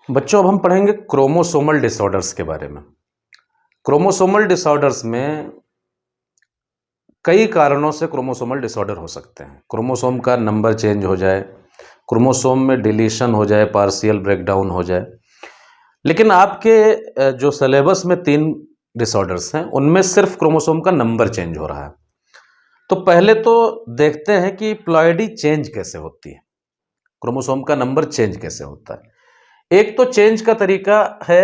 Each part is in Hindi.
बच्चों अब हम पढ़ेंगे क्रोमोसोमल डिसऑर्डर्स के बारे में। क्रोमोसोमल डिसऑर्डर्स में कई कारणों से क्रोमोसोमल डिसऑर्डर हो सकते हैं। क्रोमोसोम का नंबर चेंज हो जाए, क्रोमोसोम में डिलीशन हो जाए, पार्शियल ब्रेकडाउन हो जाए। लेकिन आपके जो सिलेबस में 3 डिसऑर्डर्स हैं, उनमें सिर्फ क्रोमोसोम का नंबर चेंज हो रहा है। तो पहले तो देखते हैं कि प्लॉइडी चेंज कैसे होती है, क्रोमोसोम का नंबर चेंज कैसे होता है। एक तो चेंज का तरीका है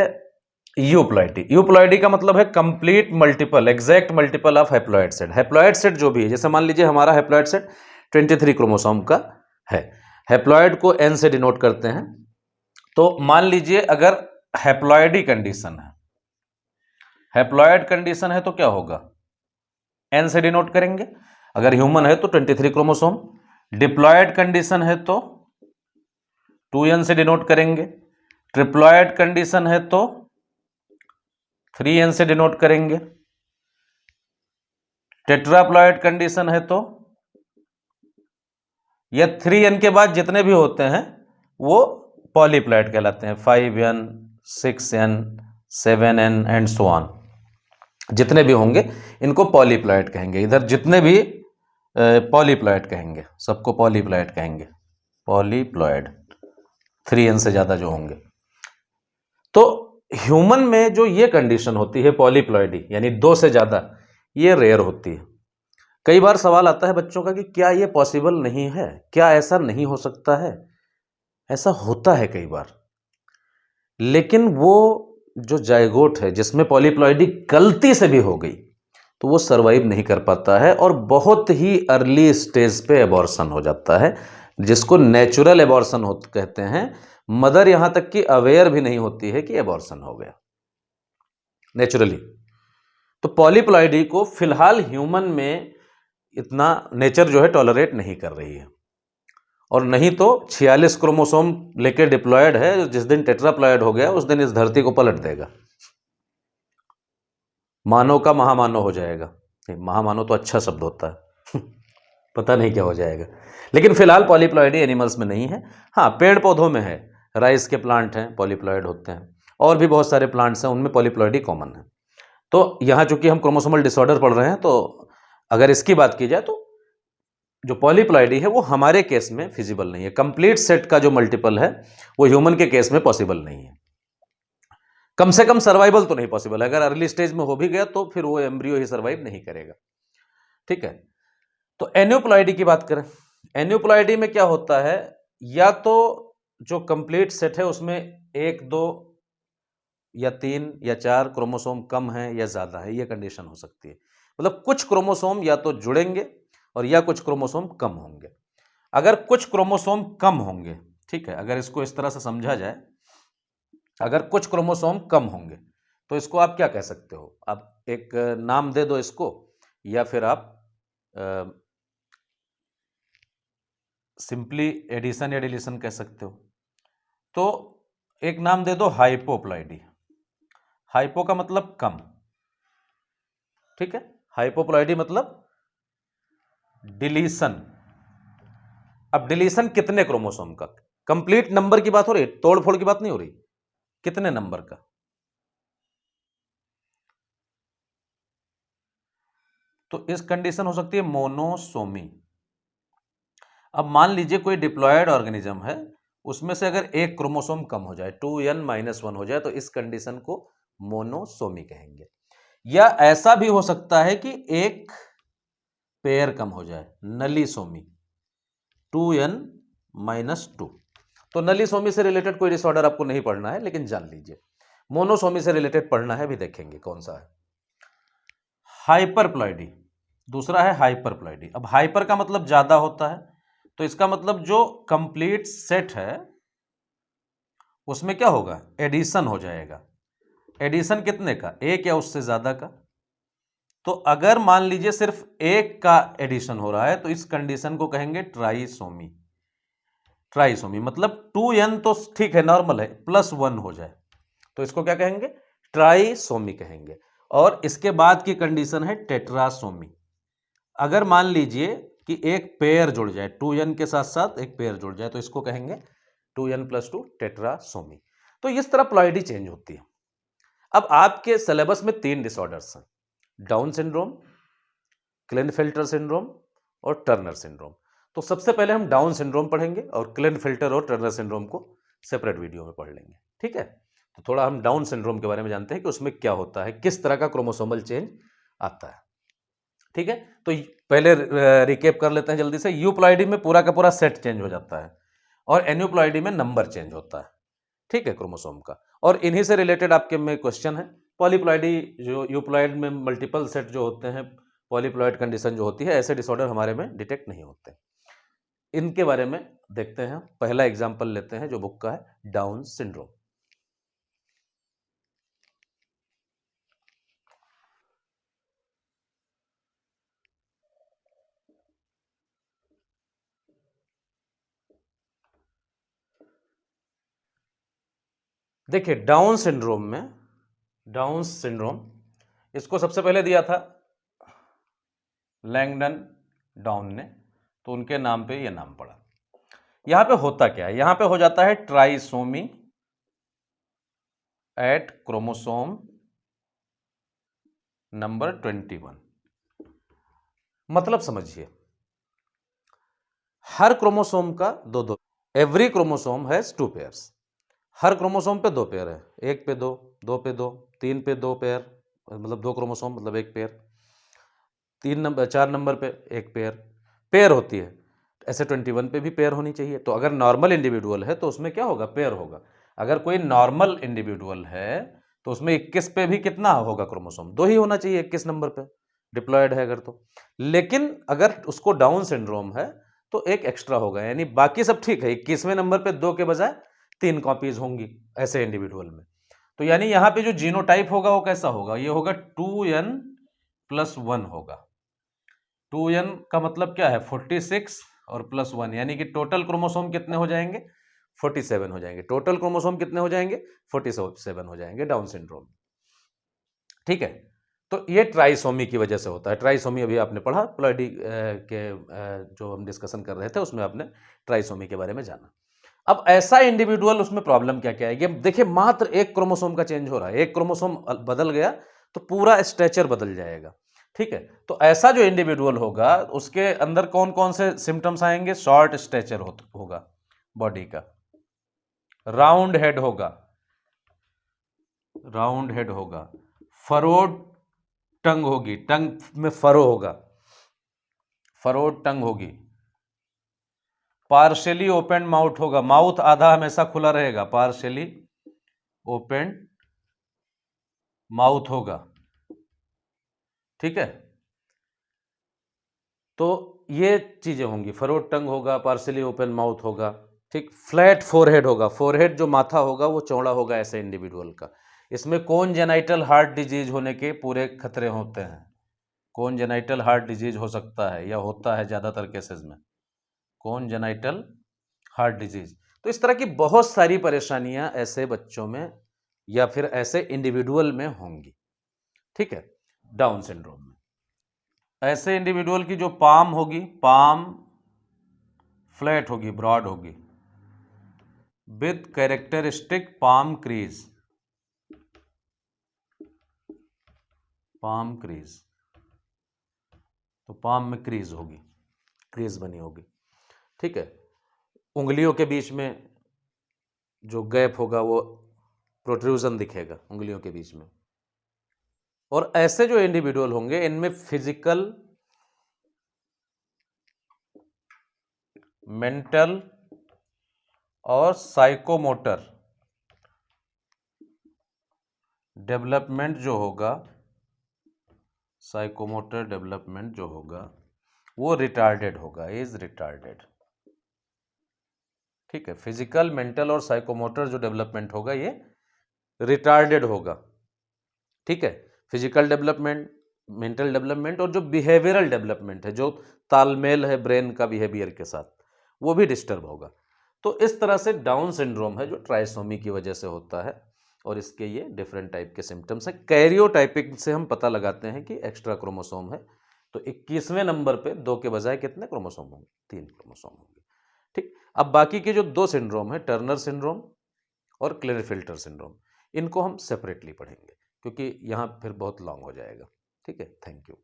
यूप्लॉइडी। यूप्लॉइडी का मतलब है complete multiple, exact multiple of haploid set. Haploid set जो भी है, जैसे मान लीजिए हमारा हैप्लॉइड सेट 23 क्रोमोसोम का है। हैप्लॉइड को एन से डिनोट करते हैं। तो मान लीजिए अगर हैप्लॉइडी कंडीशन है, हैप्लॉइड कंडीशन है तो क्या होगा, एन से डिनोट करेंगे। अगर ह्यूमन है तो 23 क्रोमोसोम। डिप्लॉयड कंडीशन है तो 2n से डिनोट करेंगे। ट्रिप्लॉयड कंडीशन है तो 3n से डिनोट करेंगे। टेट्राप्लॉयड कंडीशन है तो या 3n के बाद जितने भी होते हैं वो पॉलीप्लॉयड कहलाते हैं। 5n, 6n, 7n and so on, जितने भी होंगे इनको पॉलीप्लॉयड कहेंगे। इधर जितने भी पॉलीप्लॉयड कहेंगे, सबको पॉलीप्लॉयड कहेंगे। पॉलीप्लॉयड 3n से ज्यादा जो होंगे। तो ह्यूमन में जो ये कंडीशन होती है पॉलीप्लॉइडी, यानी 2 से ज्यादा, ये रेयर होती है। कई बार सवाल आता है बच्चों का कि क्या ये पॉसिबल नहीं है, क्या ऐसा नहीं हो सकता है। ऐसा होता है कई बार, लेकिन वो जो जायगोट है जिसमें पॉलीप्लॉइडी गलती से भी हो गई तो वो सरवाइव नहीं कर पाता है और बहुत ही अर्ली स्टेज पे एबॉर्शन हो जाता है, जिसको नेचुरल एबॉर्शन कहते हैं। मदर यहां तक कि अवेयर भी नहीं होती है कि एबॉर्शन हो गया नेचुरली। तो पॉलीप्लॉइडी को फिलहाल ह्यूमन में इतना नेचर जो है टॉलरेट नहीं कर रही है। और नहीं तो 46 क्रोमोसोम लेके डिप्लॉयड है, जिस दिन टेट्राप्लॉयड हो गया उस दिन इस धरती को पलट देगा, मानव का महामानव हो जाएगा। महामानव तो अच्छा शब्द होता है पता नहीं क्या हो जाएगा। लेकिन फिलहाल पॉलीप्लॉइडी एनिमल्स में नहीं है। हाँ, पेड़ पौधों में है, राइस के प्लांट हैं पॉलीप्लॉइड होते हैं, और भी बहुत सारे प्लांट्स हैं उनमें पॉलीप्लॉइडी कॉमन है। तो यहाँ चूंकि हम क्रोमोसोमल डिसऑर्डर पढ़ रहे हैं, तो अगर इसकी बात की जाए तो जो पॉलीप्लॉइडी है वो हमारे केस में फिजिबल नहीं है। कंप्लीट सेट का जो मल्टीपल है वो ह्यूमन के केस में पॉसिबल नहीं है। कम से कम सर्वाइवल तो नहीं पॉसिबल है। अगर अर्ली स्टेज में हो भी गया तो फिर वो एम्ब्रियो ही सर्वाइव नहीं करेगा। ठीक है। तो एन्यूप्लॉइडी की बात करें, एन्यूप्लॉइडी में क्या होता है, या तो जो कंप्लीट सेट है उसमें 1, 2 या 3 या 4 क्रोमोसोम कम है या ज्यादा है, यह कंडीशन हो सकती है। मतलब कुछ क्रोमोसोम या तो जुड़ेंगे और या कुछ क्रोमोसोम कम होंगे। अगर कुछ क्रोमोसोम कम होंगे, ठीक है, अगर इसको इस तरह से समझा जाए, अगर कुछ क्रोमोसोम कम होंगे तो इसको आप क्या कह सकते हो, आप एक नाम दे दो इसको, या फिर आप सिंपली एडिशन या डिलीशन कह सकते हो। तो एक नाम दे दो हाइपोप्लॉइडी। हाइपो का मतलब कम, ठीक है, हाइपोप्लॉइडी मतलब डिलीशन। अब डिलीशन कितने क्रोमोसोम का, कंप्लीट नंबर की बात हो रही है, तोड़फोड़ की बात नहीं हो रही, कितने नंबर का। तो इस कंडीशन हो सकती है मोनोसोमी। अब मान लीजिए कोई डिप्लॉयड ऑर्गेनिज्म है, उसमें से अगर एक क्रोमोसोम कम हो जाए, 2n-1 हो जाए, तो इस कंडीशन को मोनोसोमी कहेंगे। या ऐसा भी हो सकता है कि एक पेयर कम हो जाए, नलीसोमी, 2n-2। तो नलीसोमी से रिलेटेड कोई डिसऑर्डर आपको नहीं पढ़ना है, लेकिन जान लीजिए। मोनोसोमी से रिलेटेड पढ़ना है, भी देखेंगे कौन सा है। हाइपरप्लॉइडी, दूसरा है हाइपरप्लॉइडी। अब हाइपर का मतलब ज्यादा होता है, तो इसका मतलब जो कंप्लीट सेट है उसमें क्या होगा, एडिशन हो जाएगा। एडिशन कितने का, एक या उससे ज्यादा का। तो अगर मान लीजिए सिर्फ एक का एडिशन हो रहा है तो इस कंडीशन को कहेंगे ट्राइसोमी। ट्राइसोमी मतलब 2n तो ठीक है, नॉर्मल है, +1 हो जाए तो इसको क्या कहेंगे, ट्राइसोमी कहेंगे। और इसके बाद की कंडीशन है टेट्रासोमी। अगर मान लीजिए कि एक पेयर जुड़ जाए, 2n के साथ साथ एक पेयर जुड़ जाए, तो इसको कहेंगे 2n+2 टेट्रासोमी। तो इस तरह प्लॉइडी चेंज होती है। अब आपके सिलेबस में 3 डिसऑर्डर्स हैं, डाउन सिंड्रोम, क्लिनफिल्टर सिंड्रोम और टर्नर सिंड्रोम। तो सबसे पहले हम डाउन सिंड्रोम पढ़ेंगे और क्लिनफिल्टर और टर्नर सिंड्रोम को सेपरेट वीडियो में पढ़ लेंगे, ठीक है। तो थोड़ा हम डाउन सिंड्रोम के बारे में जानते हैं कि उसमें क्या होता है, किस तरह का क्रोमोसोमल चेंज आता है, ठीक है। तो पहले रिकेप कर लेते हैं जल्दी से। यूप्लॉइडी में पूरा का पूरा सेट चेंज हो जाता है और एन्यूप्लॉइडी में नंबर चेंज होता है, ठीक है, क्रोमोसोम का। और इन्हीं से रिलेटेड आपके में क्वेश्चन है। पॉलीप्लॉइडी जो यूप्लॉइड में मल्टीपल सेट जो होते हैं, पॉलीप्लॉइड कंडीशन जो होती है, ऐसे डिसऑर्डर हमारे में डिटेक्ट नहीं होते। इनके बारे में देखते हैं। पहला एग्जांपल लेते हैं जो बुक का है, डाउन सिंड्रोम। देखिए डाउन सिंड्रोम इसको सबसे पहले दिया था लैंगडन डाउन ने, तो उनके नाम पे ये नाम पड़ा। यहां पे होता क्या है, यहां पे हो जाता है ट्राइसोमी एट क्रोमोसोम नंबर 21। मतलब समझिए, हर क्रोमोसोम का दो, every chromosome has 2 pairs. Her chromosome पे 2 पेयर है, 1 पे 2, 2 पे 2, 3 पे 2 पेयर, मतलब 2 क्रोमोसोम मतलब 1 पेयर। 4 नंबर पे 1 पेयर होती है। ऐसे 21 पे भी पेयर होनी चाहिए। तो अगर नॉर्मल इंडिविजुअल है तो उसमें क्या होगा, पेयर होगा। अगर कोई नॉर्मल इंडिविजुअल है तो उसमें 21 पे भी कितना होगा क्रोमोसोम, 2 ही होना चाहिए 21 नंबर पे, डिप्लॉयड है अगर तो। लेकिन अगर उसको डाउन सिंड्रोम है तो एक एक्स्ट्रा होगा, यानी बाकी सब ठीक है, 21वें नंबर पे 2 के बजाय 3 कॉपीज होंगी ऐसे इंडिविजुअल में। तो यानी यहां पे जो जीनोटाइप होगा वो कैसा होगा, ये होगा 2n+1 होगा। 2n का मतलब क्या है, 46 और +1, यानी कि टोटल क्रोमोसोम कितने हो जाएंगे, 47 हो जाएंगे। टोटल क्रोमोसोम कितने हो जाएंगे, 47 हो जाएंगे डाउन सिंड्रोम, ठीक है। तो ये ट्राइसोमी की वजह से होता है। ट्राइसोमी अभी आपने पढ़ा प्लॉइडी के जो हम डिस्कशन कर रहे थे उसमें आपने ट्राइसोमी के बारे में जाना। अब ऐसा इंडिविजुअल, उसमें प्रॉब्लम क्या क्या है, ये देखिए मात्र एक क्रोमोसोम का चेंज हो रहा है, एक क्रोमोसोम बदल गया तो पूरा स्ट्रेचर बदल जाएगा, ठीक है। तो ऐसा जो इंडिविजुअल होगा उसके अंदर कौन कौन से सिम्टम्स आएंगे, शॉर्ट स्ट्रेचर होगा बॉडी का, राउंड हेड होगा, फरोड टंग होगी, टंग में फरो होगा, फरोड टंग होगी, पार्शियली ओपन माउथ होगा, माउथ आधा हमेशा खुला रहेगा, पार्शियली ओपन माउथ होगा, ठीक है। तो ये चीजें होंगी, फरोड टंग होगा, पार्शियली ओपन माउथ होगा, ठीक। फ्लैट फोरहेड होगा, फोरहेड जो माथा होगा वो चौड़ा होगा ऐसे इंडिविजुअल का। इसमें कॉन्जेनाइटल हार्ट डिजीज होने के पूरे खतरे होते हैं। कॉन्जेनाइटल हार्ट डिजीज हो सकता है या होता है ज़्यादातर केसेस में, कॉन्जेनाइटल हार्ट डिजीज। तो इस तरह की बहुत सारी परेशानियां ऐसे बच्चों में या फिर ऐसे इंडिविजुअल में होंगी, ठीक है, डाउन सिंड्रोम में। ऐसे इंडिविजुअल की जो पाम होगी, पाम फ्लैट होगी, ब्रॉड होगी, with characteristic palm crease, palm crease, तो पाम में क्रीज होगी, क्रीज बनी होगी, ठीक है। उंगलियों के बीच में जो गैप होगा वो प्रोट्रूजन दिखेगा उंगलियों के बीच में। और ऐसे जो इंडिविजुअल होंगे इनमें फिजिकल, मेंटल और साइकोमोटर डेवलपमेंट जो होगा, साइकोमोटर डेवलपमेंट जो होगा वो रिटार्डेड होगा, इज रिटार्डेड, ठीक है। फिजिकल, मेंटल और साइकोमोटर जो डेवलपमेंट होगा ये रिटार्डेड होगा, ठीक है। फिजिकल डेवलपमेंट, मेंटल डेवलपमेंट और जो बिहेवियरल डेवलपमेंट है, जो तालमेल है ब्रेन का बिहेवियर के साथ, वो भी डिस्टर्ब होगा। तो इस तरह से डाउन सिंड्रोम है जो ट्राइसोमी की वजह से होता है और इसके ये डिफरेंट टाइप के सिम्टम्स हैं। कैरियोटाइपिक से हम पता लगाते हैं कि एक्स्ट्रा क्रोमोसोम है। तो 21वें नंबर पे 2 के बजाय कितने क्रोमोसोम होंगे, 3 क्रोमोसोम होंगे, ठीक। अब बाकी के जो 2 सिंड्रोम है, टर्नर सिंड्रोम और क्लेरफिल्टर सिंड्रोम, इनको हम सेपरेटली पढ़ेंगे क्योंकि यहाँ फिर बहुत लॉन्ग हो जाएगा। ठीक है, थैंक यू।